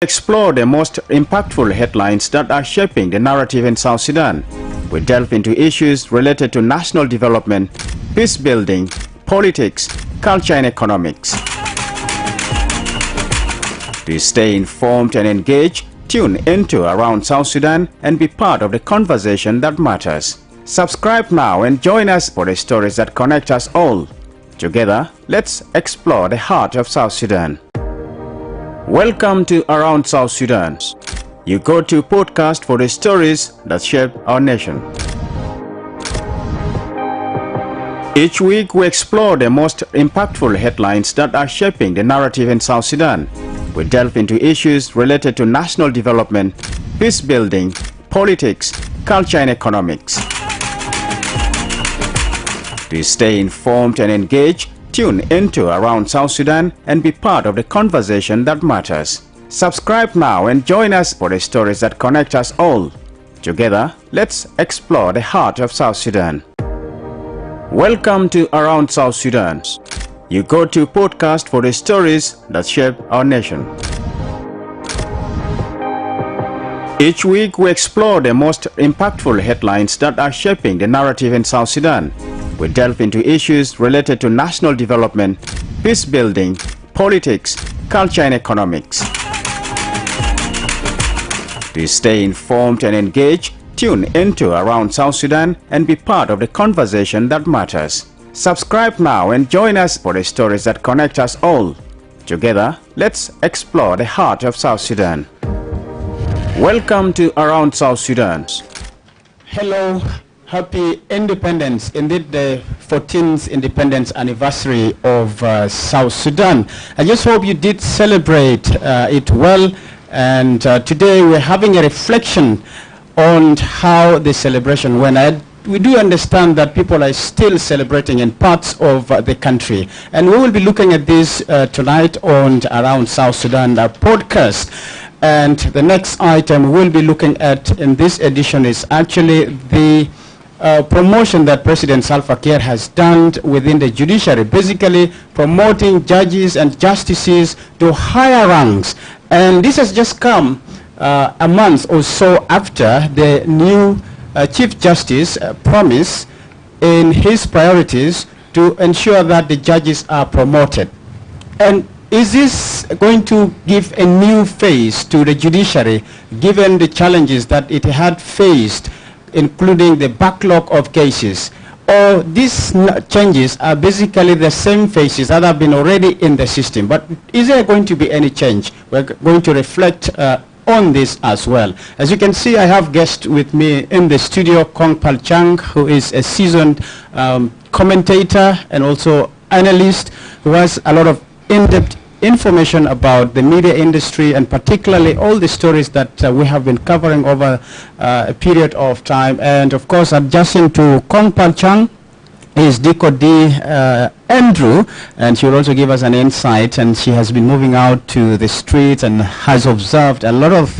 Explore the most impactful headlines that are shaping the narrative in South Sudan. We delve into issues related to national development, peace building, politics, culture and economics. To stay informed and engaged, tune into Around South Sudan and be part of the conversation that matters. Subscribe now and join us for the stories that connect us all. Together, let's explore the heart of South Sudan. Welcome to Around South Sudan, your go-to podcast for the stories that shape our nation. Each week we explore the most impactful headlines that are shaping the narrative in South Sudan. We delve into issues related to national development, peace building, politics, culture and economics. To stay informed and engaged, tune into Around South Sudan and be part of the conversation that matters. Subscribe now and join us for the stories that connect us all. Together, let's explore the heart of South Sudan. Welcome to Around South Sudan, your go-to podcast for the stories that shape our nation. Each week we explore the most impactful headlines that are shaping the narrative in South Sudan. We delve into issues related to national development, peace building, politics, culture and economics. To stay informed and engaged, tune into Around South Sudan and be part of the conversation that matters. Subscribe now and join us for the stories that connect us all. Together, let's explore the heart of South Sudan. Welcome to Around South Sudan. Hello. Happy independence, indeed the 14th independence anniversary of South Sudan. I just hope you did celebrate it well, and today we're having a reflection on how the celebration went. We do understand that people are still celebrating in parts of the country, and we will be looking at this tonight on Around South Sudan, our podcast. And the next item we'll be looking at in this edition is actually the promotion that President Salva Kiir has done within the judiciary, basically promoting judges and justices to higher ranks. And this has just come a month or so after the new Chief Justice promised in his priorities to ensure that the judges are promoted. And is this going to give a new face to the judiciary, given the challenges that it had faced, including the backlog of cases? Or these changes are basically the same faces that have been already in the system? But is there going to be any change? We're going to reflect on this as well. As you can see, I have guests with me in the studio, Kong Pal Chang, who is a seasoned commentator and also analyst who has a lot of in-depth information about the media industry and particularly all the stories that we have been covering over a period of time. And of course, adjacent to Kong Pal Chang is Diko D. Andrew, and she will also give us an insight, and she has been moving out to the streets and has observed a lot of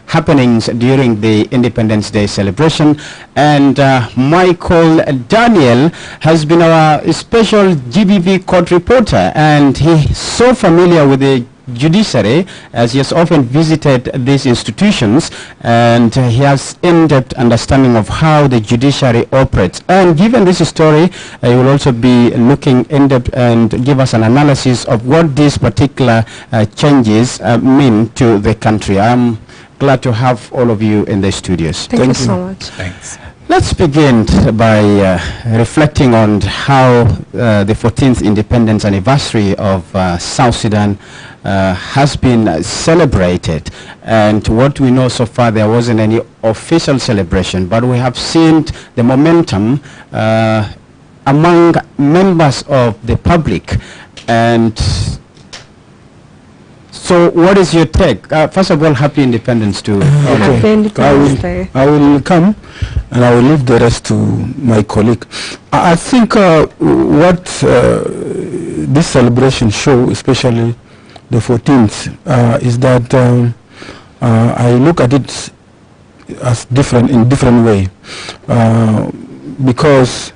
happenings during the Independence Day celebration. And Michael Daniel has been our special GBV court reporter, and he's so familiar with the judiciary as he has often visited these institutions, and he has in-depth understanding of how the judiciary operates. And given this story, he will also be looking in-depth and give us an analysis of what these particular changes mean to the country. I'm glad to have all of you in the studios. Thank you so much. Thanks. Let's begin by reflecting on how the 14th independence anniversary of South Sudan has been celebrated. And what we know so far, there wasn't any official celebration, but we have seen the momentum among members of the public. And so what is your take? First of all, happy independence to Happy Independence Day. I will come and I will leave the rest to my colleague. I think what this celebration show, especially the 14th, is that I look at it as in different way, because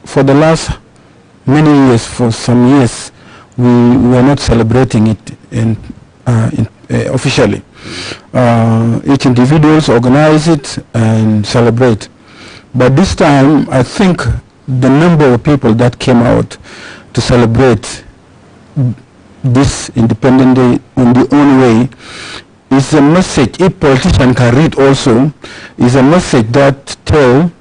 for the last many years, for some years, we were not celebrating it in officially. Each individuals organize it and celebrate. But this time, I think the number of people that came out to celebrate this Independence Day in their own way is a message, if politicians can read also, is a message that tell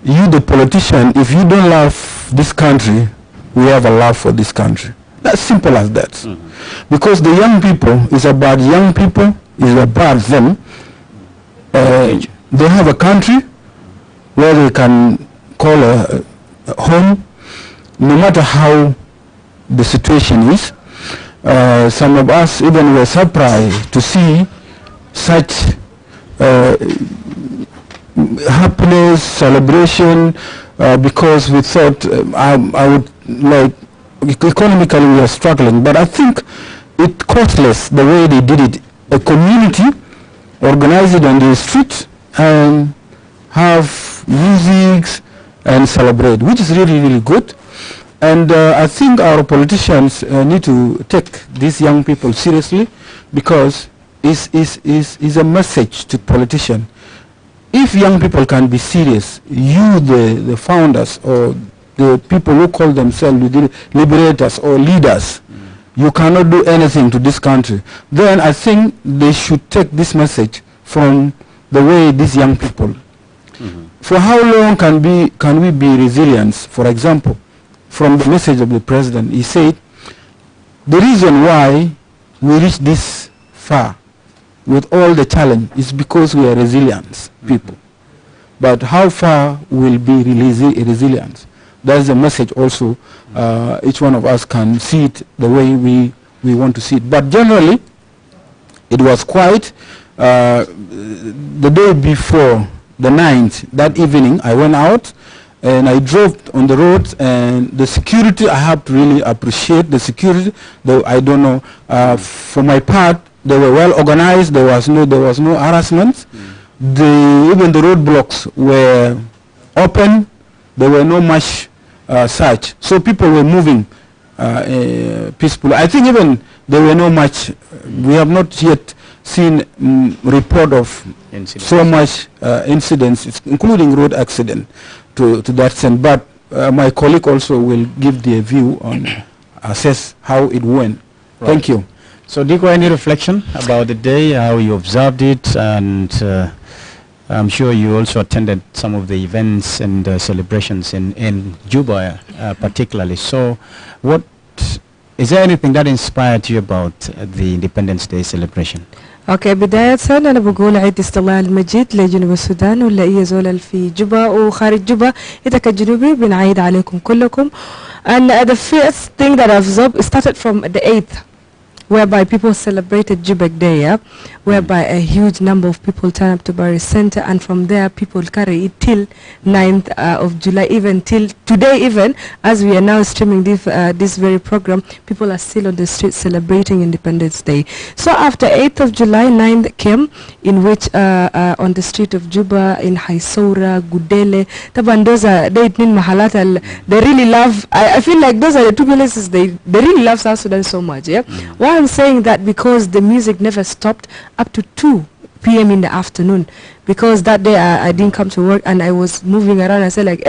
you, the politician, if you don't love this country, we have a love for this country. That's simple as that. Mm-hmm. Because the young people, is about young people, is about them. They have a country where they can call a home, no matter how the situation is. Some of us even were surprised to see such happiness, celebration, because we thought I would like, economically we are struggling, but I think it costless the way they did it. A community organize it on the street and have music and celebrate, which is really, really good. And I think our politicians need to take these young people seriously, because it's a message to politicians. If young people can be serious, you, the founders or the people who call themselves liberators or leaders, you cannot do anything to this country. Then I think they should take this message from the way these young people. Mm-hmm. For how long can we be resilient? For example, from the message of the president, he said, the reason why we reach this far with all the challenge is because we are resilient people. But how far will be resilient? That's the message also. Each one of us can see it the way we want to see it. But generally, it was quite, the day before the 9th, that evening, I went out and I drove on the road, and the security, I have to really appreciate the security. Though I don't know, for my part, they were well organized. There was no harassment. Even the roadblocks were open. There were no much such. So people were moving peacefully. I think even there were no much. We have not yet seen report of incidents. So much incidents, including road accident, to that sense. But my colleague also will give their view on assess how it went. Right. Thank you. So, Diko, any reflection about the day, how you observed it, and I'm sure you also attended some of the events and celebrations in Juba, particularly. So, is there anything that inspired you about the Independence Day celebration? اوكي بداية أنا بقول عيد استقلال المجيد لجنوب السودان ولا أي زول في جوبا وخارج جوبا إذا كجنوبي بنعيد عليكم كلكم. And the first thing that I've observed started from the 8th, whereby people celebrated Jubek Day, yeah? Whereby a huge number of people turn up to Barry Center, and from there people carry it till 9th of July, even till today, even as we are now streaming this very program, people are still on the street celebrating Independence Day. So after 8th of July, 9th came, in which on the street of Juba, in Haisoura, Gudele, Taban, those are they really love, I feel like those are the two places they really love South Sudan so much, yeah? Why I'm saying that, because the music never stopped up to 2 p.m. in the afternoon, because that day I didn't come to work and I was moving around. I said like,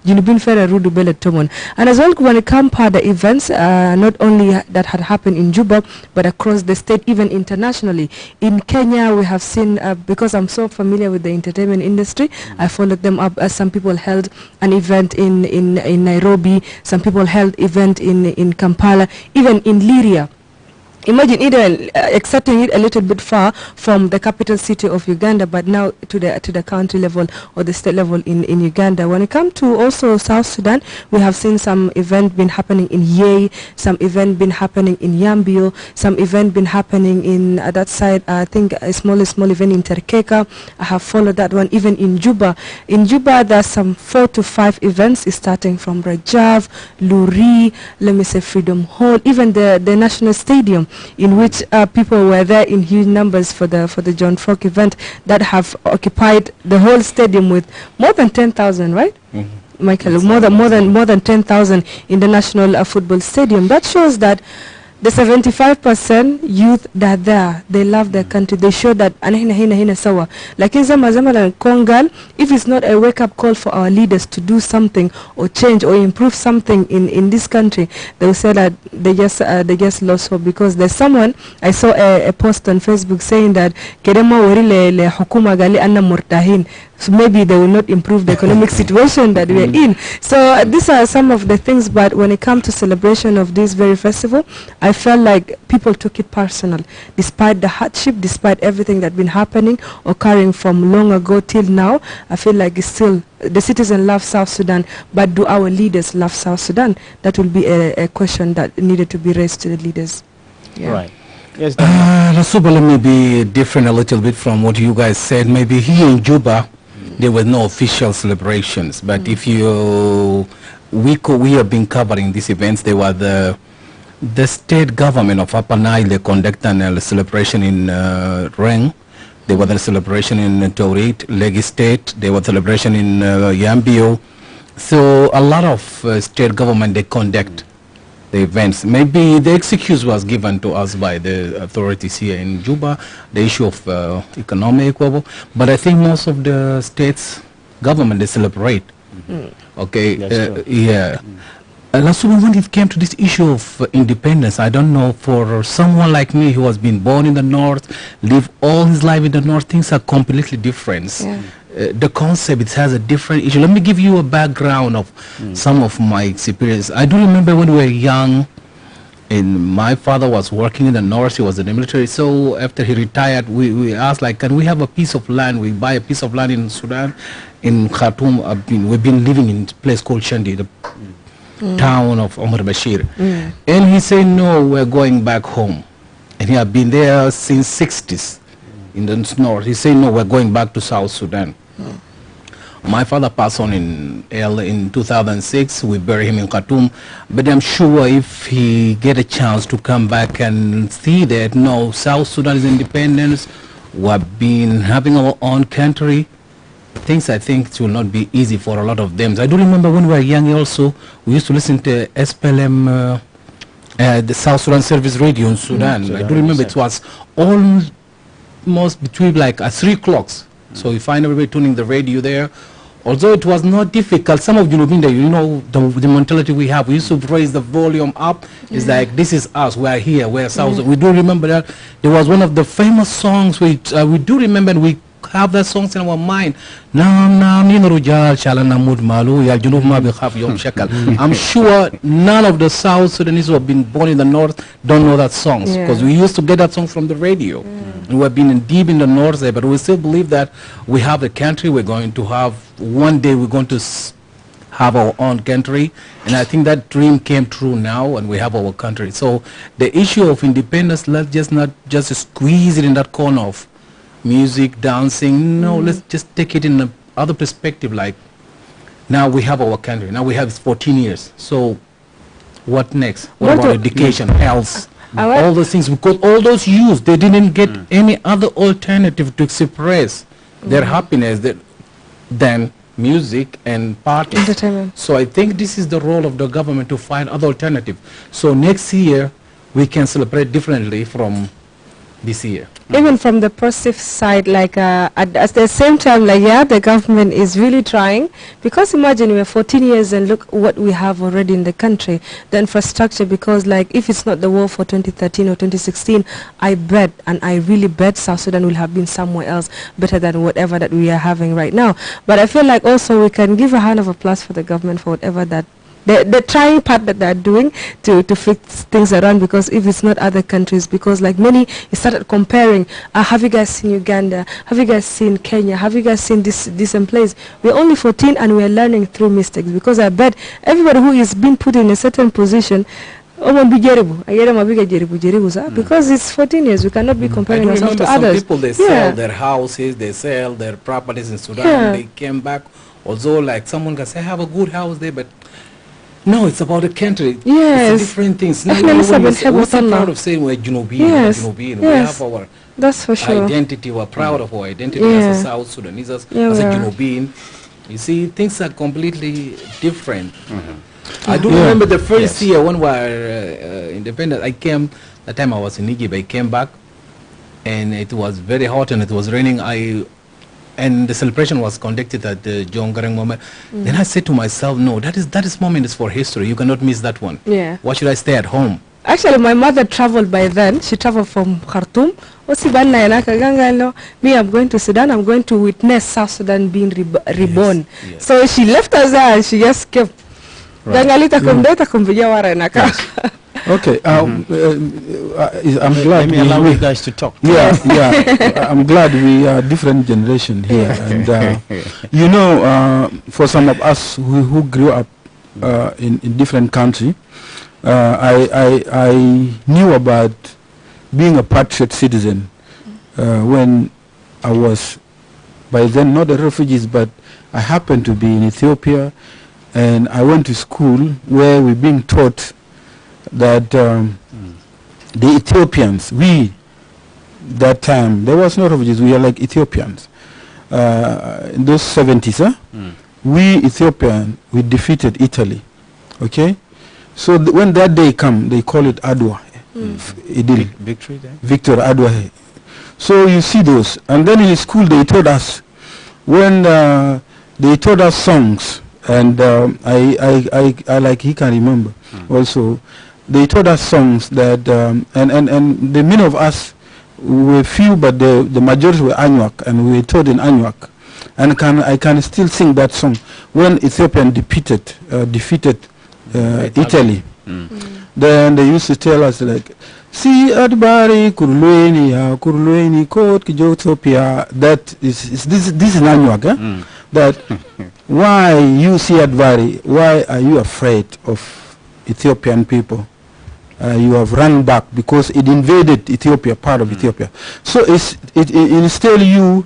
Junubin Fera Rudu Bele Tomon. And as well, when it comes to the events, not only that had happened in Juba, but across the state, even internationally. In Kenya, we have seen, because I'm so familiar with the entertainment industry, I followed them up. As some people held an event in Nairobi, some people held event in Kampala, even in Liria. Imagine it, accepting it a little bit far from the capital city of Uganda, but now to the county level or the state level in Uganda. When it comes to also South Sudan, we have seen some event been happening in Yei, some event been happening in Yambio, some event been happening in that side. I think a small event in Terkeka. I have followed that one. Even in Juba, there's some 4 to 5 events starting from Rajav, Luri, let me say Freedom Hall, even the National Stadium, in which people were there in huge numbers for the John Frog event that have occupied the whole stadium with more than 10,000, right? Michael, more than 10,000 in the National Football Stadium. That shows that the 75% youth that are there, they love their country. They show that hina sawa. Like in zama and Kongal, if it's not a wake-up call for our leaders to do something or change or improve something in this country, they will say that they just lost hope. Because there's someone, I saw a post on Facebook saying that Kedema warile hukuma gali anna murtahin. So maybe they will not improve the economic situation that we're in. So these are some of the things, but when it comes to celebration of this very festival, I felt like people took it personal. Despite the hardship, despite everything that's been happening, occurring from long ago till now, I feel like it's still, the citizens love South Sudan, but do our leaders love South Sudan? That will be a question that needed to be raised to the leaders. Yeah. Right. Yes, Rasubala may be different a little bit from what you guys said. Maybe here in Juba, there were no official celebrations, but if you, we have been covering these events. There were the state government of Upper Nile, they conducted a celebration in Reng. There was a celebration in Taurit, Legi State. There was a celebration in Yambio. So a lot of state government, they conduct the events. Maybe the excuse was given to us by the authorities here in Juba, the issue of economic, but I think most of the states government, they celebrate. Okay, yeah. Last when it came to this issue of independence, I don't know, for someone like me who has been born in the north, lived all his life in the north, things are completely different. Yeah. The concept, it has a different issue. Let me give you a background of some of my experience. I do remember when we were young, and my father was working in the north, he was in the military, so after he retired, we asked, like, can we have a piece of land? We buy a piece of land in Sudan, in Khartoum. We've been living in a place called Shandi, the town of Omar Bashir. And he said, no, we're going back home. And he had been there since 60s in the north. He said, no, we're going back to South Sudan. My father passed on in 2006. We buried him in Khartoum. But I'm sure if he get a chance to come back and see that, no, South Sudan is independent, we've been having our own country, things I think it will not be easy for a lot of them. I do remember when we were young also, we used to listen to SPLM, the South Sudan Service Radio in Sudan. I do remember it was almost between like 3 o'clock. So you find everybody tuning the radio there. Although it was not difficult, some of you know the mentality we have. We used to raise the volume up. It's like, this is us. We are here. We are South. We do remember that. There was one of the famous songs we do remember. And we have that songs in our mind. I'm sure none of the South Sudanese who have been born in the north don't know that songs, because we used to get that song from the radio. We have been deep in the north there, but we still believe that we have a country. We're going to have, one day we're going to have our own country, and I think that dream came true now, and we have our country. So the issue of independence, let's just not just squeeze it in that corner of music, dancing. No, let's just take it in another perspective. Like, now we have our country. Now we have 14 years. So what next? What about education, health, all those things? Because all those youth, they didn't get any other alternative to express their happiness than music and parties. Entertainment. So I think this is the role of the government to find other alternative. So next year we can celebrate differently from this year. Even from the positive side, like at the same time, like, yeah, the government is really trying, because imagine we're 14 years and look what we have already in the country, the infrastructure. Because like, if it's not the war for 2013 or 2016, I bet, and I really bet, South Sudan will have been somewhere else better than whatever that we are having right now. But I feel like also we can give a hand of applause for the government for whatever that the trying part that they're doing to fix things around. Because if it's not other countries, because like many started comparing, have you guys seen Uganda, have you guys seen Kenya, have you guys seen this place? We're only 14 and we're learning through mistakes. Because I bet everybody who is being put in a certain position, because it's 14 years, we cannot be comparing ourselves to others. Some people, they sell their houses, they sell their properties in Sudan, they came back. Although like someone can say, I have a good house there, but no, it's about the country. It's different things. Now, we're so proud of saying we're Junubian. We have our that's for sure. identity. We're proud of our identity as a South Sudanese, as a Junubian. You see, things are completely different. I do remember the first year when we were independent. I came, the time I was in Egypt, I came back and it was very hot and it was raining. And the celebration was conducted at the John Garang moment. Then I said to myself, no, that moment is for history. You cannot miss that one. Yeah. Why should I stay at home? Actually, my mother traveled by then. She traveled from Khartoum. Me, I'm going to Sudan. I'm going to witness South Sudan being reborn. Yes. So she left us there and she just kept. Okay. I'm glad. Let me allow you guys to talk. Yeah, yeah. I'm glad we are different generation here, and you know, for some of us who grew up in different country, I knew about being a patriot citizen when I was, by then not a refugee, but I happened to be in Ethiopia, and I went to school where we're being taught that the Ethiopians, that time, there was no refugees, we are like Ethiopians. In those 70s, we Ethiopian, we defeated Italy, okay? So when that day come, they call it Adwa. Idil. Victory Day? Victor Adwa. So you see those. And then in school they taught us, when they taught us songs, and I like, he can remember also, they taught us songs that, and the many of us were few, but the majority were Anuak, and we were taught in Anuak. And I can still sing that song when Ethiopian defeated Italy. Then they used to tell us like, "Si adbari kurlueni ya kurlueni kot kijotopia." That is this is Anuak, that why you see advari? Why are you afraid of Ethiopian people? You have run back because it invaded Ethiopia, part of Ethiopia. So it instill you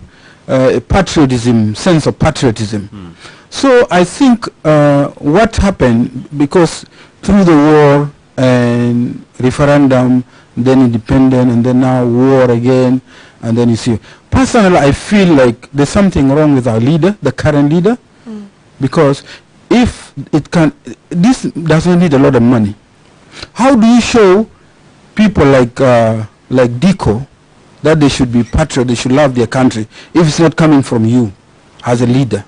patriotism, sense of patriotism. So I think what happened, because through the war and referendum, then independent, and then now war again, and then you see. Personally, I feel like there's something wrong with our leader, the current leader, because if it can, this doesn't need a lot of money. How do you show people like Diko that they should be patriot, they should love their country, if it's not coming from you as a leader?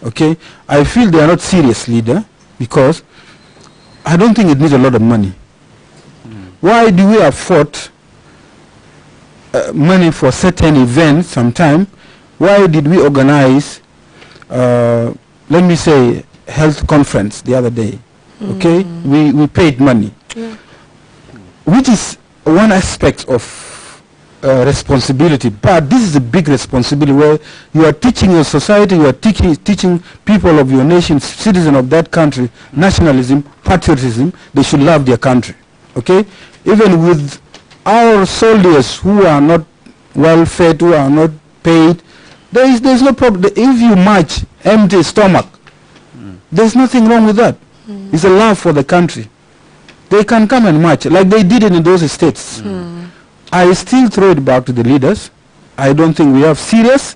Okay, I feel they are not serious leader, because I don't think it needs a lot of money. Why do we afford money for certain events sometime? Why did we organize, let me say, health conference the other day? Okay, we paid money, which is one aspect of responsibility, but this is a big responsibility where you are teaching your society, you are teaching people of your nation, citizens of that country, nationalism, patriotism. They should love their country. Okay, even with our soldiers who are not well fed, who are not paid, there's no problem. If you march empty stomach, there's nothing wrong with that. It's a love for the country. They can come and march like they did it in those states. I still throw it back to the leaders. I don't think we have serious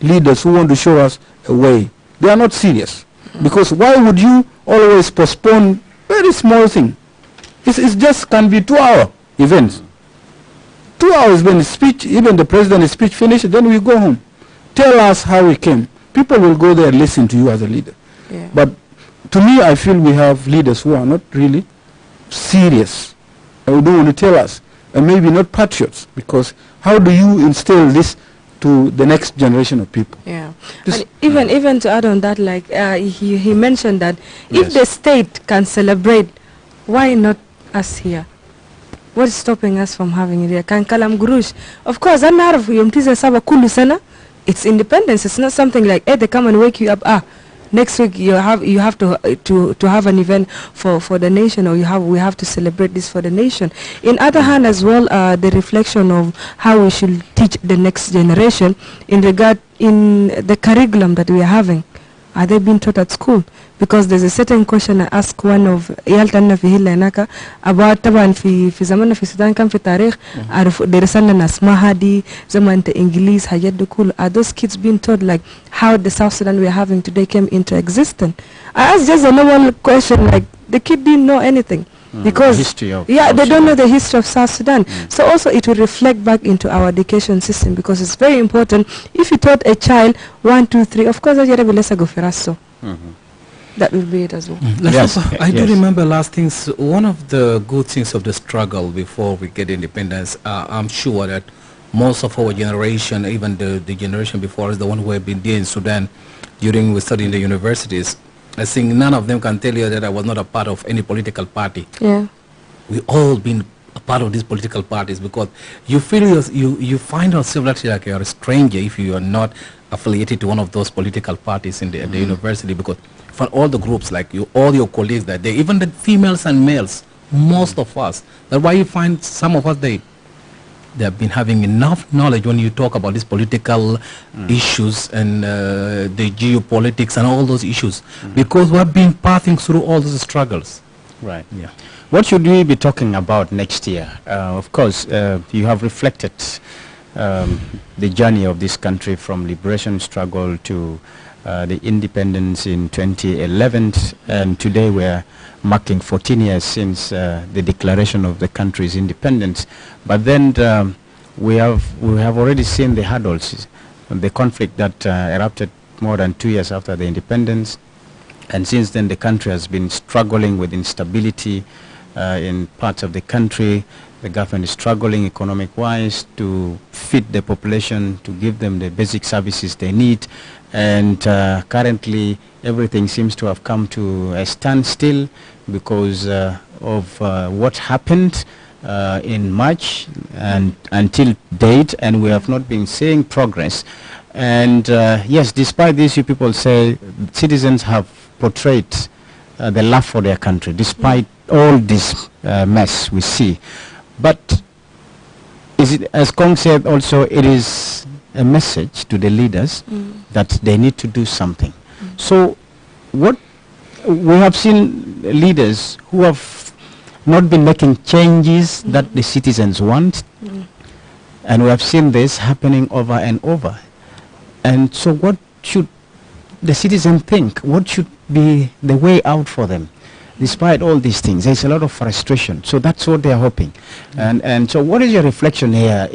leaders who want to show us a way. They are not serious. Because why would you always postpone very small thing? It's just can be 2-hour events. 2 hours when the speech, even the president's speech finished, then we go home. Tell us how we came. People will go there and listen to you as a leader. But to me, I feel we have leaders who are not really serious. Who don't want to tell us. And maybe not patriots, because how do you instill this to the next generation of people? Yeah, and even to add on that, like he mentioned that if the state can celebrate, why not us here? What is stopping us from having it here? Can Kalam Gurush? Of course, it's independence. It's not something like, hey, they come and wake you up. Next week you have to have an event for the nation, or we have to celebrate this for the nation. In other hand as well, the reflection of how we should teach the next generation in the curriculum that we are having. Are they being taught at school? because there's a certain question I asked one of يالتنا في هلا هناك about طبعا في زماننا في السودان كان في تاريخ عرف درسنا ناس مهدي زمان إنجليز حاجات دي كله. Are those kids being taught like how the South Sudan we are having today came into existence? I asked just a normal question, like the kid didn't know anything. Because history of they don't know the history of South Sudan. So also it will reflect back into our education system, because it's very important. If you taught a child 1, 2, 3, of course that will be it as well. Yes. I do remember last things. One of the good things of the struggle before we get independence, I'm sure that most of our generation, even the generation before us, the one who have been there in Sudan during we studied in the universities, I think none of them can tell you that I was not a part of any political party. Yeah. We all been a part of these political parties, because you feel you find yourself actually like you're a stranger if you are not affiliated to one of those political parties in the university, because for all the groups like you, all your colleagues that they, even the females and males, most of us, that's why you find some of us they have been having enough knowledge when you talk about these political issues and the geopolitics and all those issues, because we've been passing through all those struggles. Right. Yeah. What should we be talking about next year? Of course, you have reflected the journey of this country from liberation struggle to the independence in 2011, and today we're marking 14 years since the declaration of the country's independence. But then we have already seen the hurdles, the conflict that erupted more than 2 years after the independence, and since then the country has been struggling with instability in parts of the country. The government is struggling economic-wise to feed the population, to give them the basic services they need, and currently everything seems to have come to a standstill because of what happened in March and until date, and we have not been seeing progress. And yes, despite this, you people say citizens have portrayed the love for their country, despite all this mess we see. But is it, as Kong said also, it is a message to the leaders that they need to do something. So what we have seen leaders who have not been making changes that the citizens want, and we have seen this happening over and over. And so what should the citizen think? What should be the way out for them? Despite all these things, there's a lot of frustration. So that's what they're hoping. And so what is your reflection here?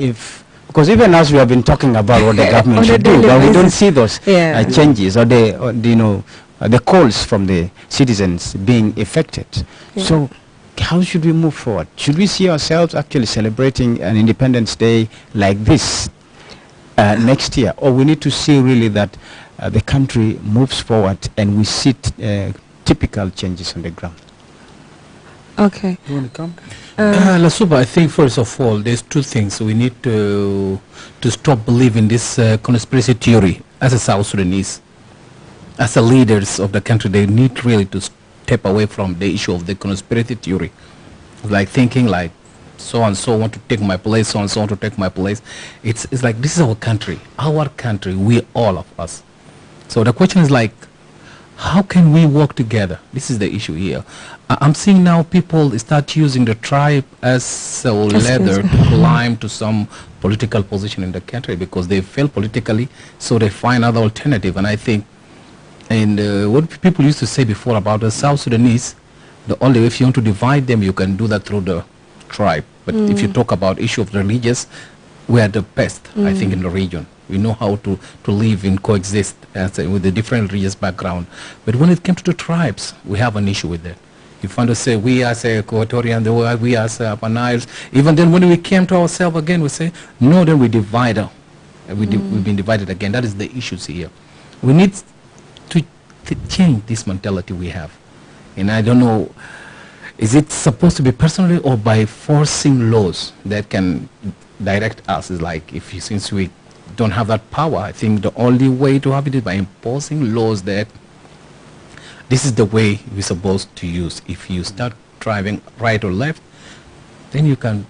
Because even as we have been talking about what the government should do, but we don't see those changes or the calls from the citizens being affected. So how should we move forward? Should we see ourselves actually celebrating an Independence Day like this next year? Or we need to see really that the country moves forward and we see typical changes on the ground? Okay. You want to come? Lasuba, I think first of all, there's two things. We need to stop believing this conspiracy theory as a South Sudanese. As the leaders of the country, they need really to step away from the issue of the conspiracy theory. Like thinking like so-and-so want to take my place, so-and-so want to take my place. It's like this is our country, we all of us. So the question is like, how can we work together? This is the issue here. I'm seeing now people start using the tribe as a ladder to climb to some political position in the country because they fail politically, so they find other alternative. And I think, and what people used to say before about the South Sudanese, the only way if you want to divide them, you can do that through the tribe. But if you talk about issue of religious, we are the best, I think, in the region. We know how to live and coexist with a different religious background. But when it came to the tribes, we have an issue with that. You find us say, we as Equatorian, we as Upper Niles. Even then when we came to ourselves again, we say, no, then we divide. We've been divided again. That is the issues here. We need to change this mentality we have. And I don't know, is it supposed to be personally or by forcing laws that can direct us? Is like, since we don't have that power, I think the only way to have it is by imposing laws that this is the way we're supposed to use. If you start driving right or left, then you can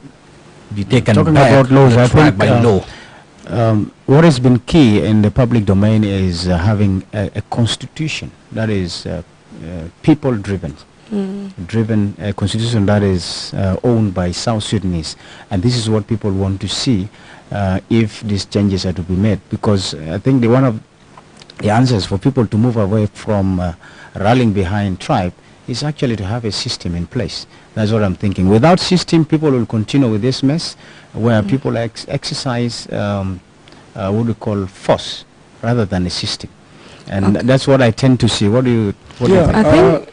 be taken Talking back about laws, I think, by law. what has been key in the public domain is having a constitution that is people-driven. Driven constitution that is owned by South Sudanese, and this is what people want to see if these changes are to be made, because I think one of the answers for people to move away from rallying behind tribe is actually to have a system in place. That's what I'm thinking. Without system, people will continue with this mess where people exercise what we call force rather than a system. And that's what I tend to see. What do you think? I think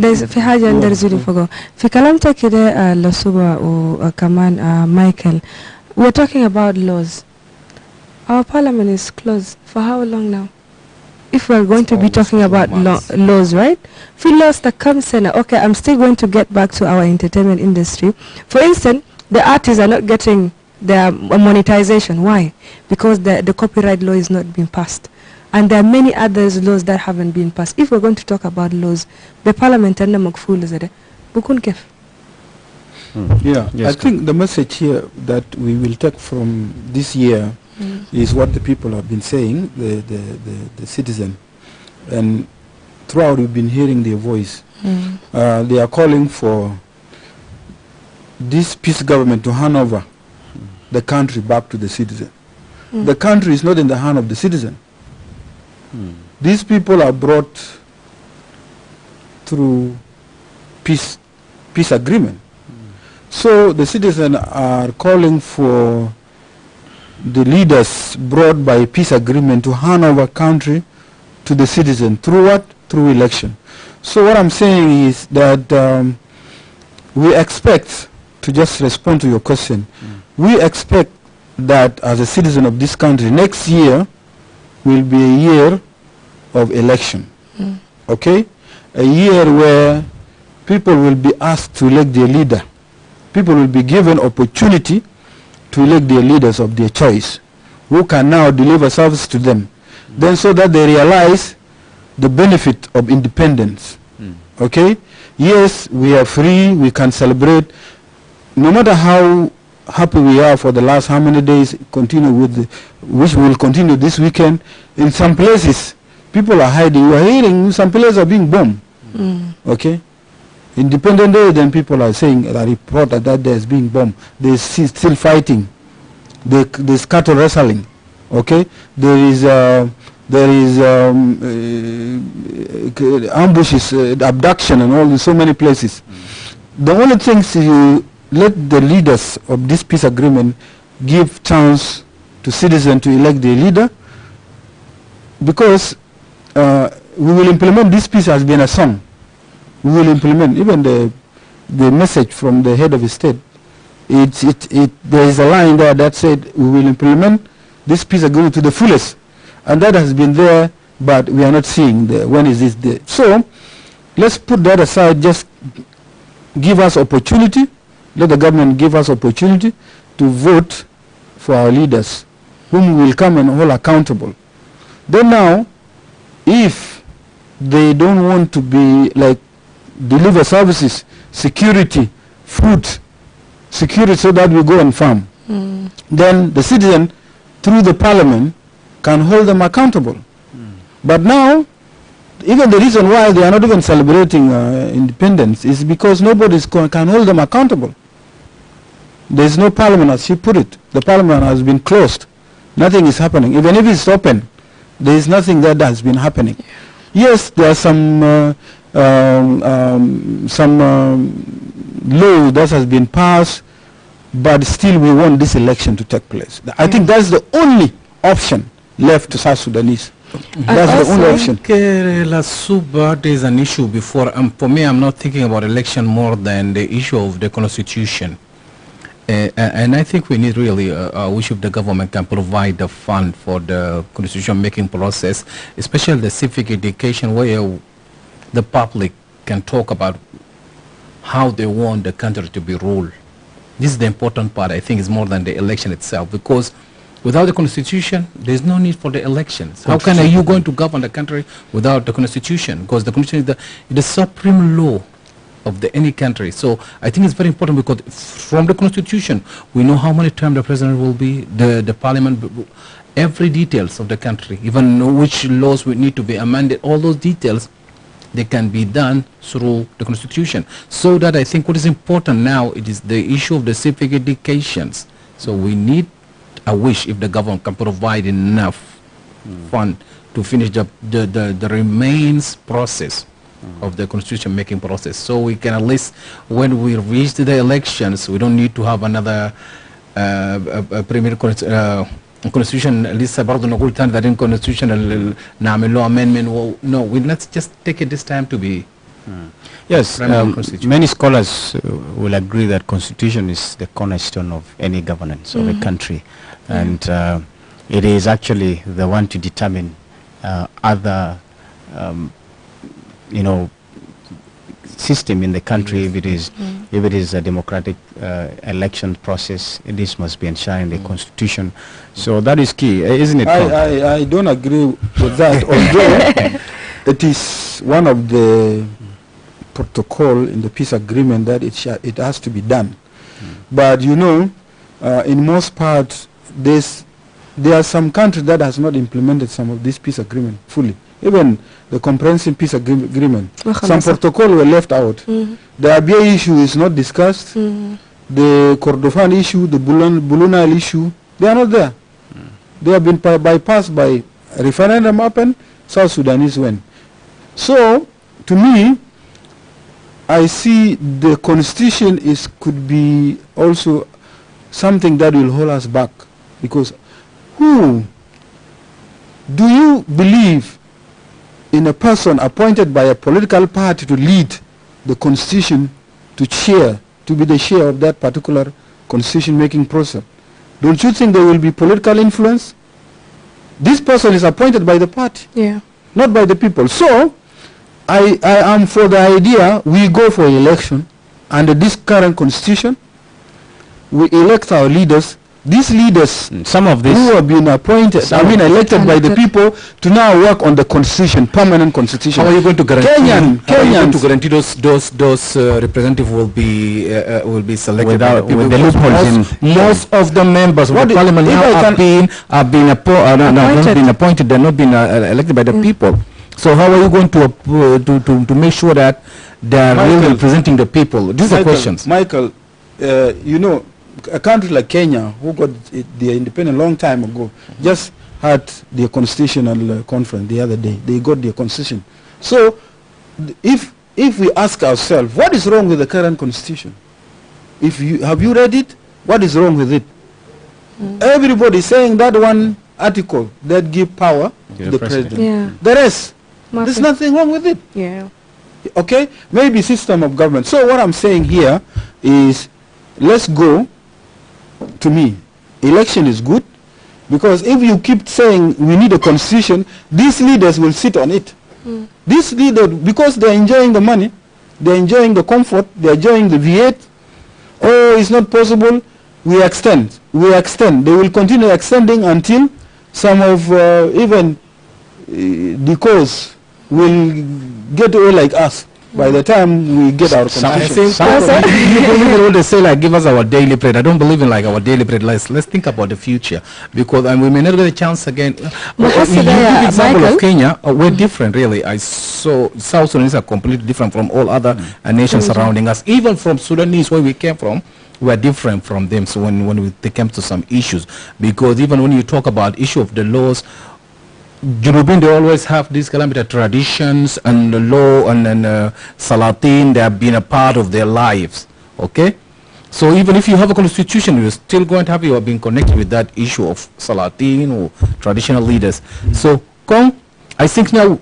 there's في حاجة ندرسه فوق في كلامك كده لصوبة وكمان Michael, we're talking about laws. Our parliament is closed for how long now? If we're going to be talking about laws, right? For laws that come in, okay, I'm still going to get back to our entertainment industry. For instance, the artists are not getting their monetization. Why? Because the copyright law is not being passed. And there are many other laws that haven't been passed. If we're going to talk about laws, the parliament and the makful is there. Bukun kef. Yeah, yes, I think the message here that we will take from this year is what the people have been saying, the citizen, and throughout we've been hearing their voice. They are calling for this peace government to hand over the country back to the citizen. The country is not in the hand of the citizen. These people are brought through peace agreement. So the citizens are calling for the leaders brought by peace agreement to hand over country to the citizen through what? Through election. So what I'm saying is that we expect, to just respond to your question, we expect that as a citizen of this country, next year will be a year of election. Okay? A year where people will be asked to elect their leader. People will be given opportunity to elect their leaders of their choice, who can now deliver service to them. Then so that they realize the benefit of independence. Okay? Yes, we are free, we can celebrate. No matter how happy we are for the last how many days, continue with which we will continue this weekend. In some places, people are hiding. We are hearing some places are being bombed. Okay? Independent Day, then people are saying that report that there is being bombed. They still fighting. There's cattle wrestling. Okay? There is ambushes, abduction, and all in so many places. The only thing is you let the leaders of this peace agreement give chance to citizens to elect their leader, because we will implement this peace has been a song. We will implement even the message from the head of the state. There is a line there that said we will implement this peace agreement to the fullest, and that has been there, but we are not seeing when is this there. So let's put that aside. Just give us opportunity. Let the government give us opportunity to vote for our leaders, whom we will come and hold accountable. Then now, if they don't want to be like deliver services, security, food, security, so that we go and farm, then the citizen, through the parliament, can hold them accountable. But now, even the reason why they are not even celebrating independence is because nobody can hold them accountable. There is no parliament, as she put it. The parliament has been closed. Nothing is happening. Even if it's open, there is nothing that has been happening. Yes, there are some law that has been passed, but still we want this election to take place. I think that's the only option left to South Sudanese. That's the only option. There is an issue before. For me, I'm not thinking about election more than the issue of the constitution. And I think we need really, wish if the government can provide the fund for the constitution making process, especially the civic education, where the public can talk about how they want the country to be ruled. This is the important part, I think, is more than the election itself, because without the constitution, there's no need for the elections. How can you going to govern the country without the constitution? Because the constitution is the supreme law of any country. So I think it's very important, because from the constitution, we know how many terms the president will be, the parliament, every details of the country, even which laws would need to be amended, all those details, they can be done through the constitution. So that I think what is important now, it is the issue of the civic educations. So we need a wish if the government can provide enough fund to finish the remains process of the constitution making process. So we can at least, when we reach the elections, we don't need to have another premier constitution لسه برضه نقول تاني that in constitution نعمل له amendment. No, let's just take it this time to be. Yes, many scholars will agree that constitution is the cornerstone of any governance of a country, and it is actually the one to determine other system in the country. If it is a democratic election process, this must be enshrined in the constitution. So that is key, isn't it? I don't agree with that, although it is one of the protocol in the peace agreement that it has to be done. But in most parts, there are some countries that has not implemented some of this peace agreement fully. Even the comprehensive peace agreement, some protocol were left out. The Abyei issue is not discussed. The Kordofan issue, the Bulunal issue, they are not there. They have been bypassed by a referendum happened, South Sudanese win. So, to me, I see the constitution could be also something that will hold us back, because who do you believe in a person appointed by a political party to lead the constitution, to be the chair of that particular constitution making process? Don't you think there will be political influence? This person is appointed by the party, not by the people. So I am for the idea we go for election under this current constitution. We elect our leaders. These leaders, some of these who have been appointed, elected by the people to now work on the constitution, permanent constitution. How are you going to guarantee? Kenyans, how are you going to guarantee those representatives will be selected without with the loopholes? Most of the members of the parliament now have been appointed. They're not being elected by the people. So how are you going to make sure that they are really representing the people? These are questions. Michael, a country like Kenya, who got their independence a long time ago, just had their constitutional conference the other day. They got their constitution. So, if we ask ourselves, what is wrong with the current constitution? Have you read it? What is wrong with it? Everybody is saying that one article that give power to the president. Yeah. The rest, there's nothing wrong with it. Yeah. Okay? Maybe system of government. So what I'm saying here is, let's go. To me, election is good, because if you keep saying we need a constitution, these leaders will sit on it. These leaders, because they're enjoying the money, they're enjoying the comfort, they're enjoying the V8. Oh, it's not possible. We extend. They will continue extending until some of even the cause will get away like us. By the time we get our constitution. People they say like give us our daily bread. I don't believe in like our daily bread. Let's think about the future, because we may not get a chance again. The example of Kenya, we're different really. I saw South Sudanese are completely different from all other nations surrounding us. Even from Sudanese, where we came from, we are different from them. So when they came to some issues, because even when you talk about issue of the laws, Junubin, they always have these calamity traditions and the law and Salatin. They have been a part of their lives. Okay, so even if you have a constitution, you're still going to have, you are being connected with that issue of Salatin or traditional leaders. So I think now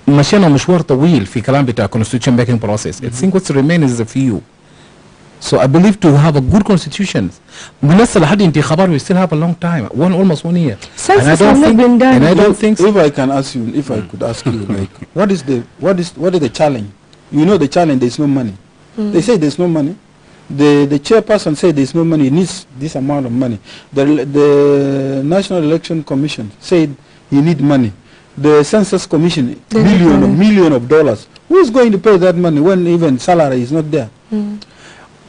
مشينا مشوار طويل في كلام بتاع constitution making process. I think what's remaining is a few. So I believe to have a good constitution, we still have a long time, almost 1 year. And I don't think if I can ask you, if I could ask you, like, what is the challenge? You know the challenge. There's no money. They say there's no money. The chairperson said there's no money. He needs this amount of money. The National Election Commission said he need money. The Census Commission, million of dollars. Who is going to pay that money when even salary is not there?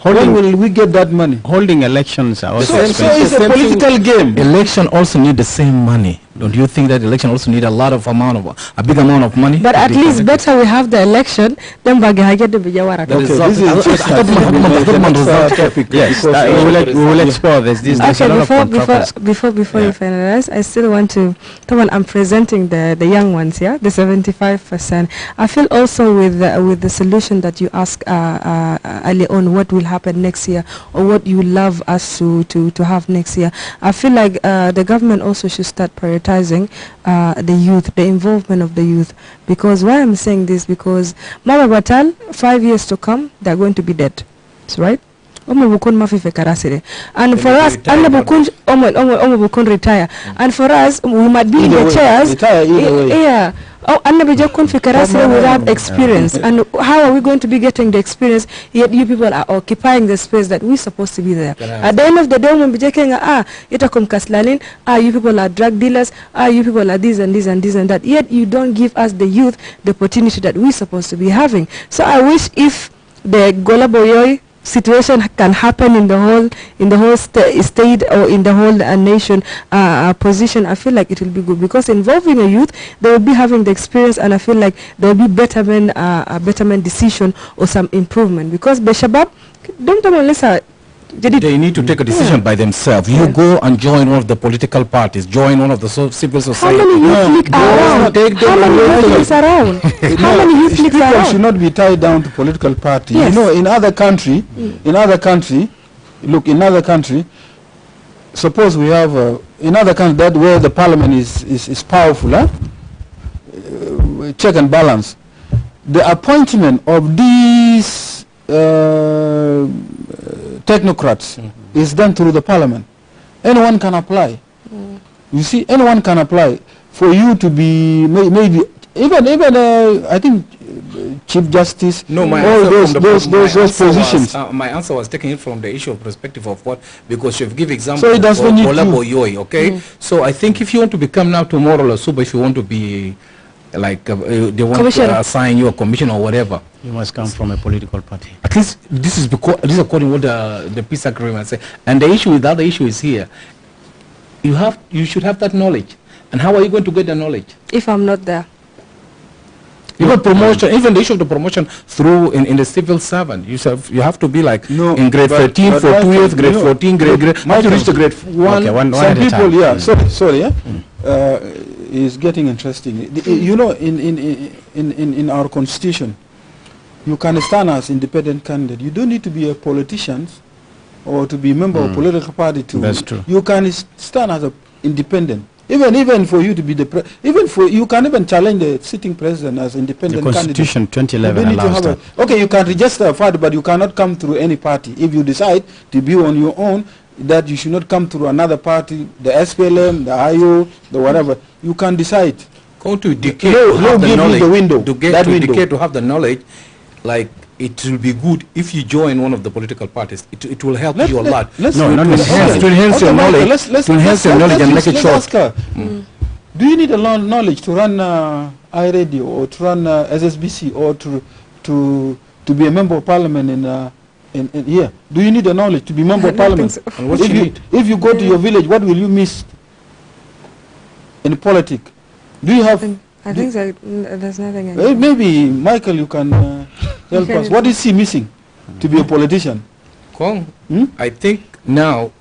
When will we get that money? Holding elections are also so it's a political game. Election also need the same money. Don't you think that election also need a big amount of money? But at least better we have the election than Bagahaya de Bijawara. Okay, this is topic. Yes, we will explore this. Okay, before you finalize, I still want to, I'm presenting the young ones, yeah, the 75%. I feel also with the solution that you asked early on, what will happen next year, or what you love us to have next year. I feel like the government also should start prioritizing the youth, the involvement of the youth. Because why I'm saying this, because Mama Batal, 5 years to come, they're going to be dead. That's right? And for us, retire. And for us, we might be in the chairs. Yeah. Without experience. And how are we going to be getting the experience, yet you people are occupying the space that we're supposed to be there? At the end of the day, when we you people are drug dealers, you people are this and this and this and that, yet you don't give us the youth the opportunity that we're supposed to be having. So I wish if the Golaboyoy situation can happen in the whole state or in the whole nation position, I feel like it will be good, because involving a youth, they will be having the experience, and I feel like there will be betterment decision or some improvement, because Beshabab don't they need to take a decision by themselves. You go and join one of the political parties, join one of the civil society. How many youth leagues around? How many youth leagues around? People should not be tied down to political party. Yes. You know, in other country, suppose we have in other country that where the parliament is powerful, check and balance. The appointment of these technocrats is done through the parliament. Anyone can apply. You see, anyone can apply for you to be maybe even I think Chief Justice. No, all those positions. My answer was taking it from the issue of perspective of what, because you've given example so it does of Olaboyoy, okay? So I think if you want to become now tomorrow or Suba, if you want to be like they want to assign you a commission or whatever, you must come from a political party. At least this is according to what the peace agreement say. And the other issue is here. You should have that knowledge. And how are you going to get the knowledge if I'm not there? Even promotion, even the issue of the promotion through in the civil servant, you have to be like in grade 13 for 2 years, grade 14, grade how to reach the grade 1. Okay, one some people, sorry, is getting interesting. You know, in our constitution, you can stand as independent candidate. You don't need to be a politician or to be a member of a political party to. That's true. You can stand as an independent. Even for you to be you can even challenge the sitting president as independent candidate. The Constitution 2011 allows that. Okay, you can register a party, but you cannot come through any party. If you decide to be on your own, that you should not come through another party, the SPLM, the IO, the whatever. You can decide. Go to decay to have the knowledge. The window. To get to decay to have the knowledge, like it will be good if you join one of the political parties. It will help you a lot. To enhance your knowledge. To enhance your knowledge and make it short. Do you need a lot of knowledge to run iRadio or to run SSBC or to be a member of parliament in here? Do you need a knowledge to be member of parliament? So. And what you need? If you go to your village, what will you miss in politics? Do you have? I think there's nothing. Maybe Michael, you can help us. What is he missing to be a politician? I think now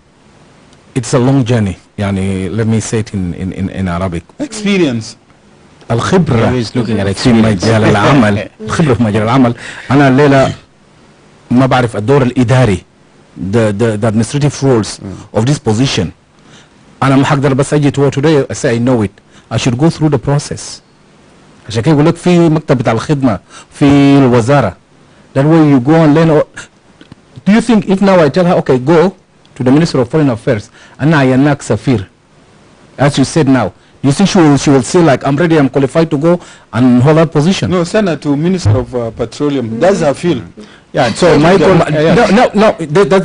it's a long journey. Yani, let me say it in Arabic. Experience. الخبرة is looking at في مجال العمل. الخبرة في مجال العمل. أنا الليلة ما بعرف الدور الإداري, the administrative roles of this position. أنا ما حقدر بس أجي today I say I know it. I should go through the process. عشان كده يقول لك في مكتب بتاع الخدمة في الوزارة. That way you go and learn. Do you think if now I tell her, okay, go to the Minister of Foreign Affairs, أنا عيناك سفير, as you said now, you think she will say like, I'm ready, I'm qualified to go and hold that position? No, send her to Minister of Petroleum. That's her field. Yeah, so that's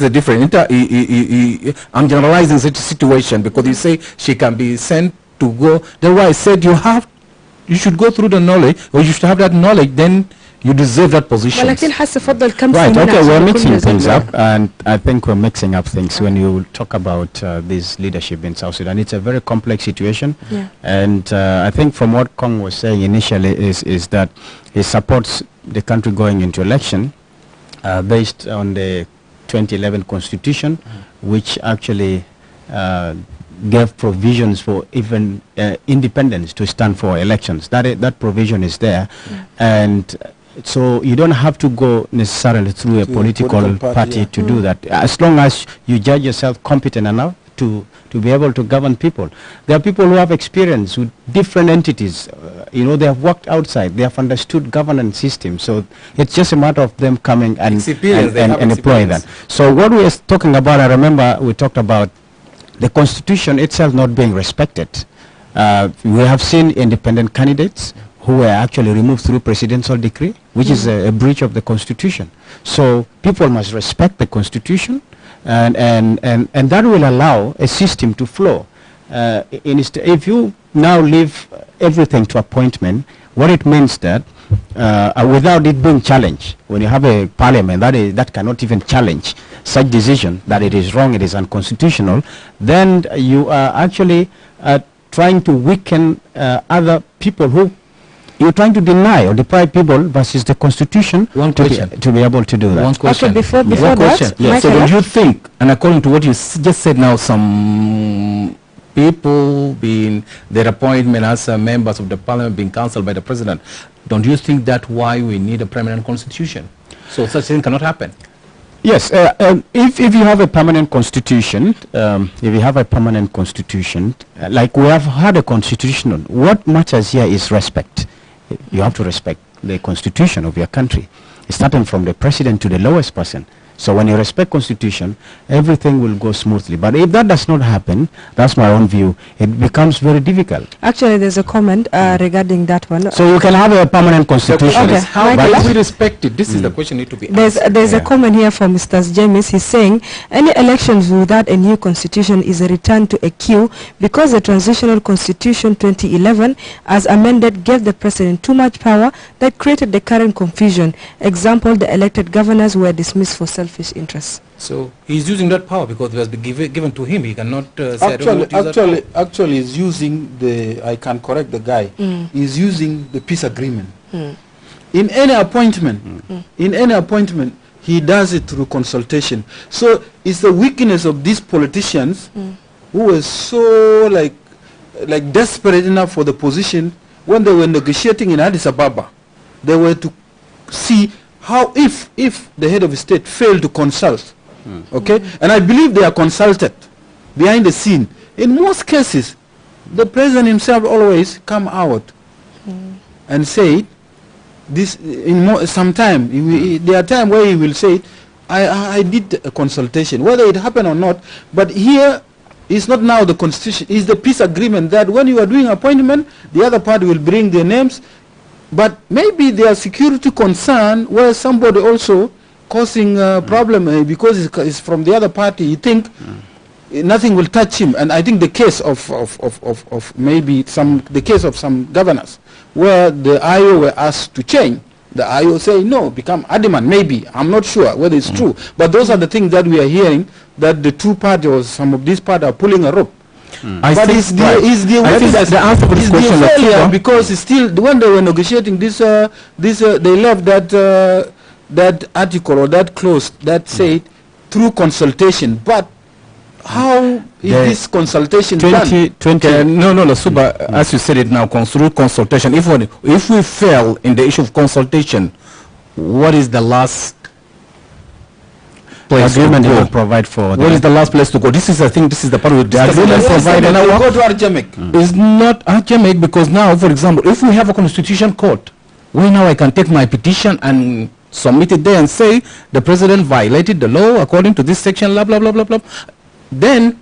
the difference. I'm generalizing such a situation because you say she can be sent to go. That's why I said you should go through the knowledge, or you should have that knowledge, then You deserve that position. ولكن حاسة فضل كم Right, سنة okay, عشان we're يكون mixing things نزل. up, and I think we're mixing up things when you talk about this leadership in South Sudan. It's a very complex situation, Yeah. and I think from what Kong was saying initially is that he supports the country going into election based on the 2011 constitution, which actually gave provisions for even independents to stand for elections. That provision is there, and so you don't have to go necessarily through a political party to do that. As long as you judge yourself competent enough to be able to govern people. There are people who have experience with different entities. They have worked outside. They have understood governance systems. So it's just a matter of them coming and employing that. So what we are talking about, I remember we talked about the constitution itself not being respected. We have seen independent candidates who were actually removed through presidential decree, which is a breach of the constitution. So people must respect the constitution, and that will allow a system to flow. If you now leave everything to appointment, what it means that without it being challenged, when you have a parliament that cannot even challenge such decision that it is wrong, it is unconstitutional, then you are actually trying to weaken other people who you're trying to deny or deprive people versus the constitution to be able to do that. One question. Okay, before One question. that, Yeah. So Michael? don't you think, and according to what you just said now, some people being their appointment as members of the parliament being cancelled by the president, don't you think that's why we need a permanent constitution? So such thing cannot happen. Yes, if you have a permanent constitution, like we have had a constitutional, what matters here is respect. You have to respect the constitution of your country, starting from the president to the lowest person. So when you respect constitution, everything will go smoothly. But if that does not happen, that's my own view, it becomes very difficult. Actually, there's a comment regarding that one. So you can have a permanent constitution. Okay, How Michael? do we respect it? This is the question need to be There's answered. a comment here from Mr. James. He's saying any elections without a new constitution is a return to a queue because the transitional constitution 2011 as amended gave the president too much power that created the current confusion. Example, the elected governors were dismissed for selfish interests. So he's using that power because it has been given to him. He cannot say, I don't want to use that power. Actually, he's using I can correct the guy. He's using the peace agreement. In any appointment, he does it through consultation. So it's the weakness of these politicians who were so like desperate enough for the position when they were negotiating in Addis Ababa. They were to see how if the head of state failed to consult, okay, and I believe they are consulted behind the scene. In most cases, the president himself always come out and say this. Sometime there are times where he will say, I did a consultation, whether it happened or not. But here it's not now the constitution; it's the peace agreement that when you are doing appointment, the other party will bring their names. But maybe there are security concern where somebody also causing a problem because it's from the other party. You think nothing will touch him, and I think the case of the case of some governors where the IO were asked to change. The IO say no, become adamant. Maybe I'm not sure whether it's true, but those are the things that we are hearing that the two parties or some of these parties are pulling a rope. But it's the answer for this question failure because it's still when they were negotiating this they left that article or that clause that said through consultation. But how is this consultation done? Suba, as you said it now, through consultation. If we fail in the issue of consultation, what is the last place agreement to go? will provide for What is the last place to go? This is, I think, this is the part with the agreement provided. Go to Arjamek. It's not Arjamek because now, for example, if we have a constitution court, well, now I can take my petition and submit it there and say the president violated the law according to this section, blah blah blah blah blah. Then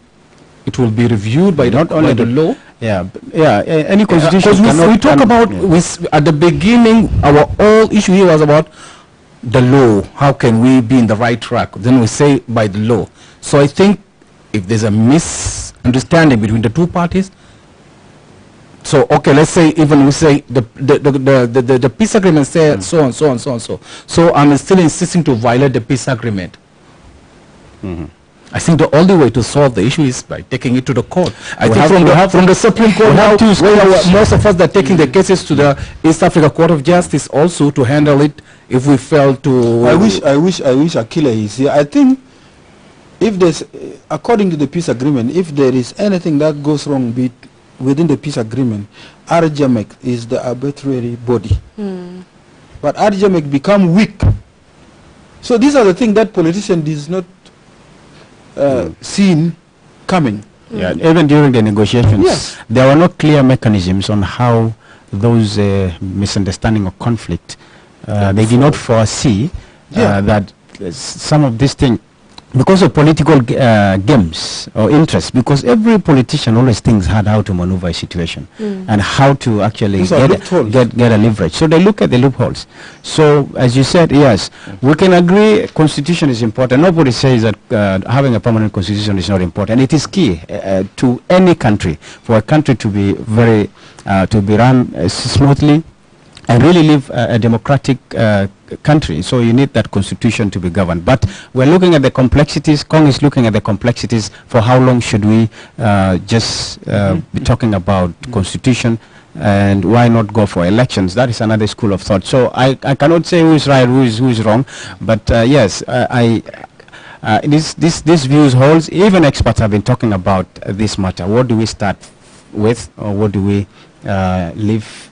it will be reviewed by not only the law. Any constitution. Because we talk about at the beginning, our whole issue here was about the law. How can we be in the right track? Then we say by the law. So I think if there's a misunderstanding between the two parties, So okay, let's say even we say the peace agreement said so and so and so and so. So I'm still insisting to violate the peace agreement. I think the only way to solve the issue is by taking it to the court. I think from the Supreme Court now, most of us are taking the cases to the East Africa Court of Justice also to handle it if we fail to. I wish Akila is here. I think if there's, according to the peace agreement, if there is anything that goes wrong within the peace agreement, RJMEC is the arbitrary body. But RJMEC become weak. So these are the things that politicians is not seen coming. Yeah, even during the negotiations, there were no clear mechanisms on how those misunderstanding or conflict, they did not foresee that some of these things, because of political games or interests, because every politician always thinks hard how to maneuver a situation and how to actually get a leverage. So they look at the loopholes. So as you said, yes, we can agree constitution is important. Nobody says that having a permanent constitution is not important. It is key to any country, for a country to be very, to be run smoothly and really live a democratic country. So you need that constitution to be governed. But we're looking at the complexities. Kong is looking at the complexities. For how long should we just be talking about constitution, and why not go for elections? That is another school of thought. So I cannot say who is right, who is wrong. But yes, this views holds. Even experts have been talking about this matter. What do we start with, or what do we leave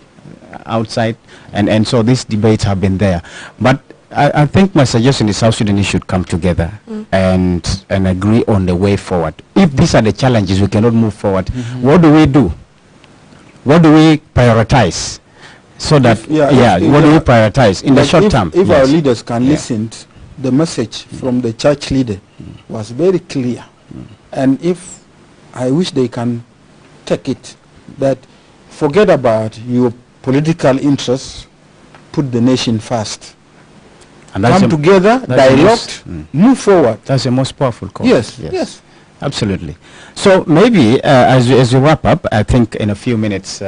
outside? And so these debates have been there. But I think my suggestion is South Sudanese should come together and agree on the way forward. If these are the challenges, we cannot move forward. What do we do? What do we prioritize? So that, what do we prioritize in the short term? If our leaders can listen, the message from the church leader was very clear. And if I wish they can take it, that forget about your political interests, put the nation first. And come together, dialogue, move forward. That's the most powerful cause. Yes. Absolutely. So maybe as we wrap up, I think in a few minutes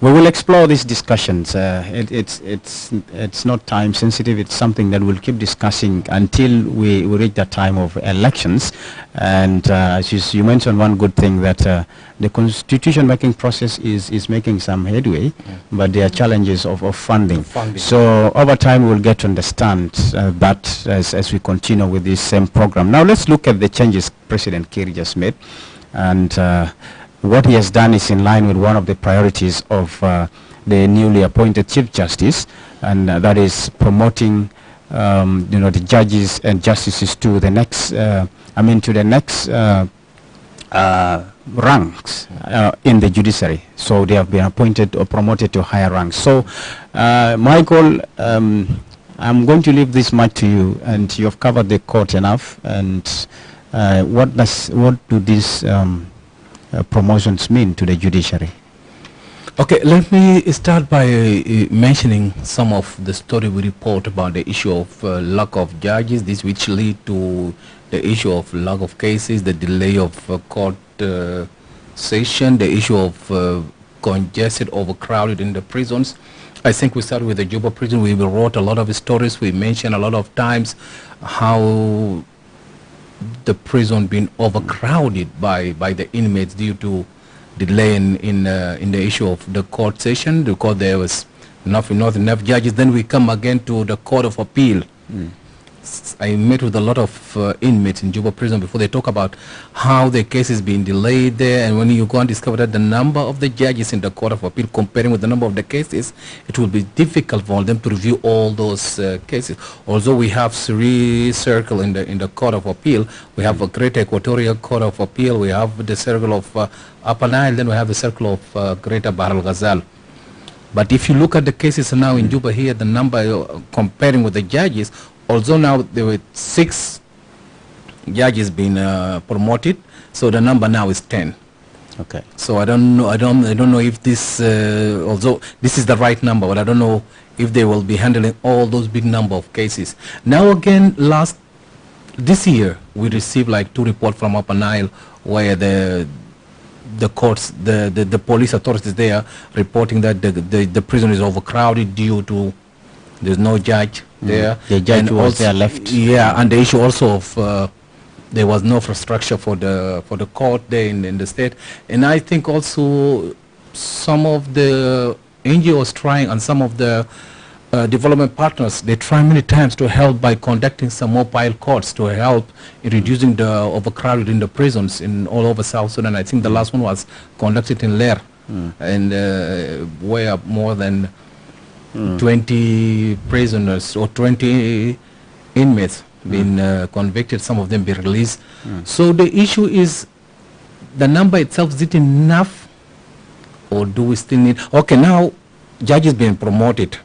we will explore these discussions. It's not time sensitive. It's something that we'll keep discussing until we reach the time of elections. And as you mentioned, one good thing that the constitution making process is making some headway, but there are challenges of funding. So over time we'll get to understand that as we continue with this same program. Now let's look at the changes President Kiir just made, and what he has done is in line with one of the priorities of the newly appointed Chief Justice, and that is promoting the judges and justices to the next ranks in the judiciary. So they have been appointed or promoted to higher ranks. So Michael, I'm going to leave this much to you, and you have covered the court enough. And what do these promotions mean to the judiciary? Okay, let me start by mentioning some of the story we report about the issue of lack of judges, this which lead to the issue of lack of cases, the delay of court session, the issue of congested, overcrowded in the prisons. I think we started with the Juba prison. We wrote a lot of stories. We mentioned a lot of times how the prison being overcrowded by the inmates due to delay in the issue of the court session, because there was not enough judges. Then we come again to the Court of Appeal. I met with a lot of inmates in Juba prison before. They talk about how the case is being delayed there, and when you go and discover that the number of the judges in the Court of Appeal comparing with the number of the cases, it will be difficult for them to review all those cases. Although we have three circles in the Court of Appeal, we have a Greater Equatorial Court of Appeal, we have the circle of Upper Nile, then we have the circle of Greater Bahr el Ghazal. But if you look at the cases now in Juba here, the number comparing with the judges, although now there were 6 judges being promoted, so the number now is 10. Okay. So I don't know if this, although this is the right number, but I don't know if they will be handling all those big number of cases. Now again, this year we received like 2 reports from Upper Nile where the courts, the police authorities there reporting that the prison is overcrowded due to there's no judge there. The judge and was also, there left. Yeah, and the issue also of there was no infrastructure for the court there in the state. And I think also some of the NGOs trying and some of the development partners, they try many times to help by conducting some mobile courts to help in reducing the overcrowded in the prisons in all over South Sudan. I think the last one was conducted in Lair, and where more than 20 prisoners or 20 inmates been convicted, some of them be released. So the issue is the number itself, is it enough, or do we still need? Okay, now judges being promoted.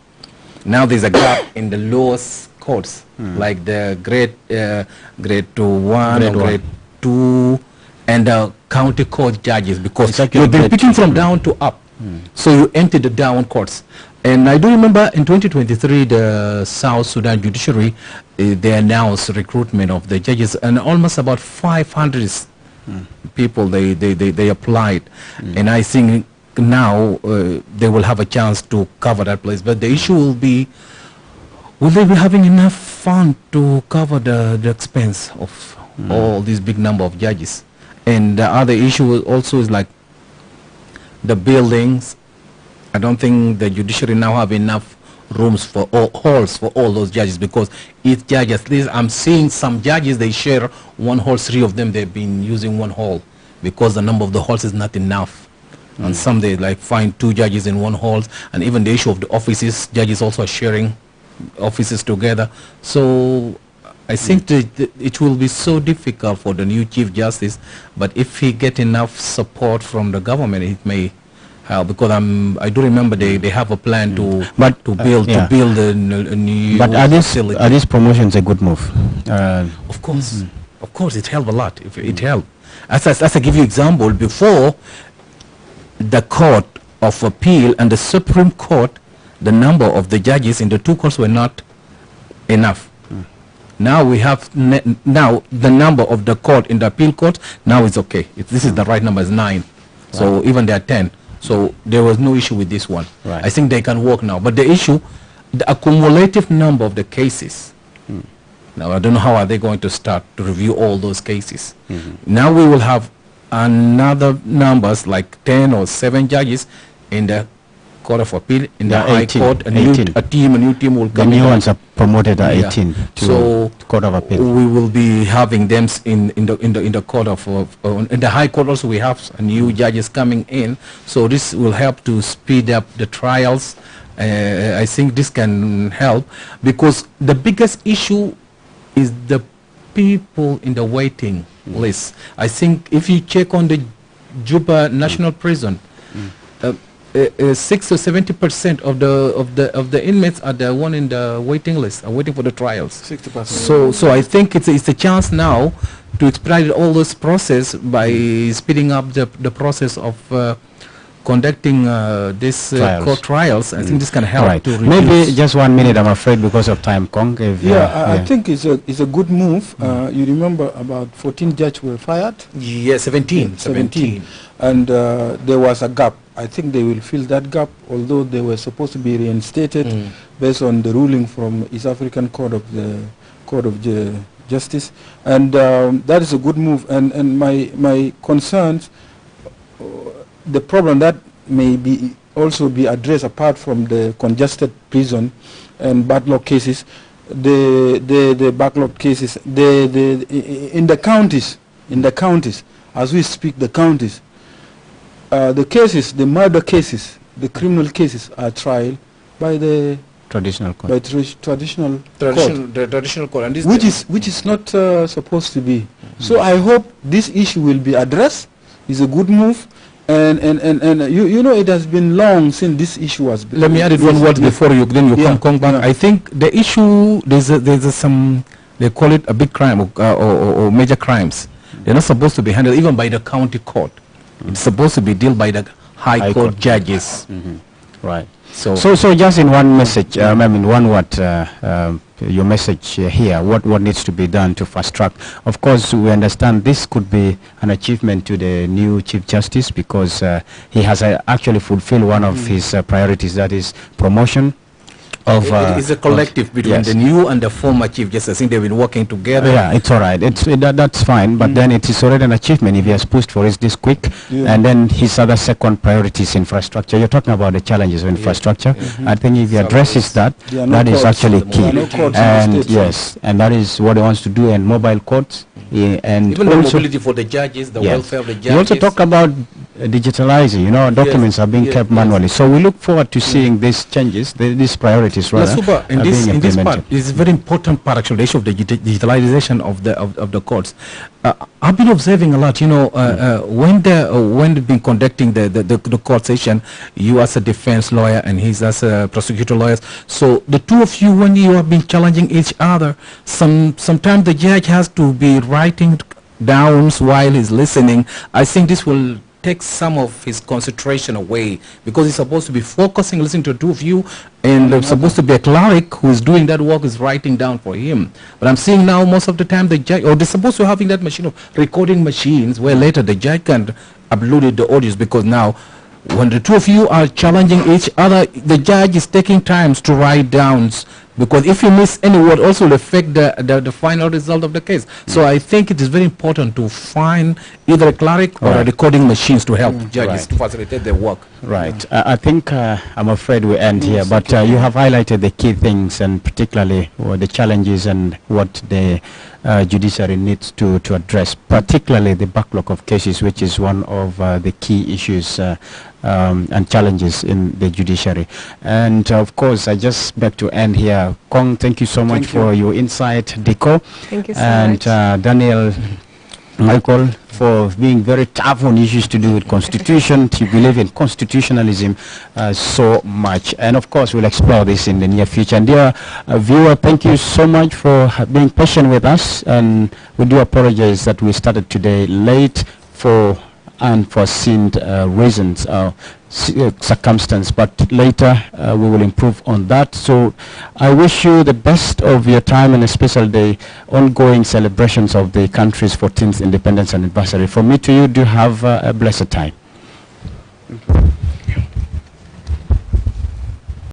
Now there's a gap in the lowest courts, like the grade 1 or grade 2, and the county court judges, because you've been picking from down to up. So you enter the down courts. And I do remember in 2023, the South Sudan judiciary, they announced recruitment of the judges, and almost about 500 people they applied. And I think now they will have a chance to cover that place. But the issue will be, will they be having enough fund to cover the expense of all these big number of judges? And the other issue also is like the buildings. I don't think the judiciary now have enough rooms for all halls for all those judges, because each judge, at least I'm seeing some judges, they share one hall. 3 of them, they've been using one hall because the number of the halls is not enough. And some they like find 2 judges in one hall, and even the issue of the offices, judges also are sharing offices together. So I think that it will be so difficult for the new Chief Justice, but if he get enough support from the government, it may help, because I do remember they have a plan to build a new. But are these promotions a good move? Of course, it helped a lot. If it helped, as I give you example, before the Court of Appeal and the Supreme Court, the number of the judges in the 2 courts were not enough. Now we have now the number of the court in the appeal court now is okay. This is the right number, is 9. So even they are 10. So there was no issue with this one. Right. I think they can work now. But the issue, the accumulative number of the cases. Now I don't know how are they going to start to review all those cases. Now we will have another numbers like 10 or 7 judges in the Court of Appeal, in the High Court. A new team will come. The new ones are promoted at 18 to Court of Appeal. We will be having them in the Court of in the High Court also. We have new judges coming in, so this will help to speed up the trials. I think this can help, because the biggest issue is the people in the waiting list. I think if you check on the Juba National Prison, 6 to 70% of the inmates are the one in the waiting list, are waiting for the trials. 60%. So I think it's a chance now to expedite all this process by speeding up the process of conducting this court trials. I think this can help to reduce. Maybe just 1 minute, I'm afraid, because of time, Kong. I think it's a good move. You remember about 14 judges were fired? Yeah, 17. And there was a gap. I think they will fill that gap, although they were supposed to be reinstated based on the ruling from East African Court of Justice. And that is a good move. And my concerns, the problem that may be also be addressed apart from the congested prison and backlog cases, the backlog cases, in the counties, as we speak, the counties, the cases, the murder cases, the criminal cases are tried by the traditional court. By traditional court, and which is not supposed to be. So I hope this issue will be addressed. It's a good move. And you know, it has been long since this issue was. Let me add it one word before you come back. I think the issue, there's some, they call it a big crime or major crimes. They're not supposed to be handled even by the county court. It's supposed to be dealt by the high court judges. Right. So just in one message, I mean, one word, your message here, what needs to be done to fast track? Of course, we understand this could be an achievement to the new Chief Justice because he has actually fulfilled one of his priorities, that is promotion. It is a collective between the new and the former Chief Justice. I think they've been working together. Yeah, it's all right. That's fine. But then it is already an achievement if he has pushed for it this quick. And then his other second priority is infrastructure. You're talking about the challenges of infrastructure. I think if he addresses that, that is actually key. And yes, and that is what he wants to do. And mobile courts. And even the mobility for the judges, the welfare of the judges. You also talk about digitalizing, you know, documents are being kept manually. So we look forward to seeing these changes, these priorities rather. In this part, it's a very important part actually, the issue of the digitalization of the courts. I've been observing a lot, you know, when they've been conducting the court session, you as a defense lawyer and he's as a prosecutor lawyer. So the two of you, when you have been challenging each other, sometimes the judge has to be writing down while he's listening. I think this will take some of his concentration away because he's supposed to be focusing, listening to the two of you, and there's supposed to be a cleric who's doing that work, is writing down for him. But I'm seeing now most of the time the judge, or they're supposed to having that machine of recording machines where later the judge can upload the audios, because now when the two of you are challenging each other, the judge is taking times to write down, because if you miss any word also will affect the final result of the case. So I think it is very important to find either a cleric or a recording machines to help judges to facilitate their work. Right. I think I'm afraid we end here, but you have highlighted the key things, and particularly the challenges and what the judiciary needs to address, particularly the backlog of cases, which is one of the key issues and challenges in the judiciary. And of course, I just beg to end here. Kong, thank you so much for your insight. Diko. Thank you so much. And Daniel, Michael, for being very tough on issues to do with constitution. You believe in constitutionalism so much. And of course, we'll explore this in the near future. And dear viewer, thank you so much for being patient with us. And we do apologize that we started today late for unforeseen reasons, circumstance, but later we will improve on that. So I wish you the best of your time, and especially the ongoing celebrations of the country's 14th independence anniversary. From me to you, do have a blessed time.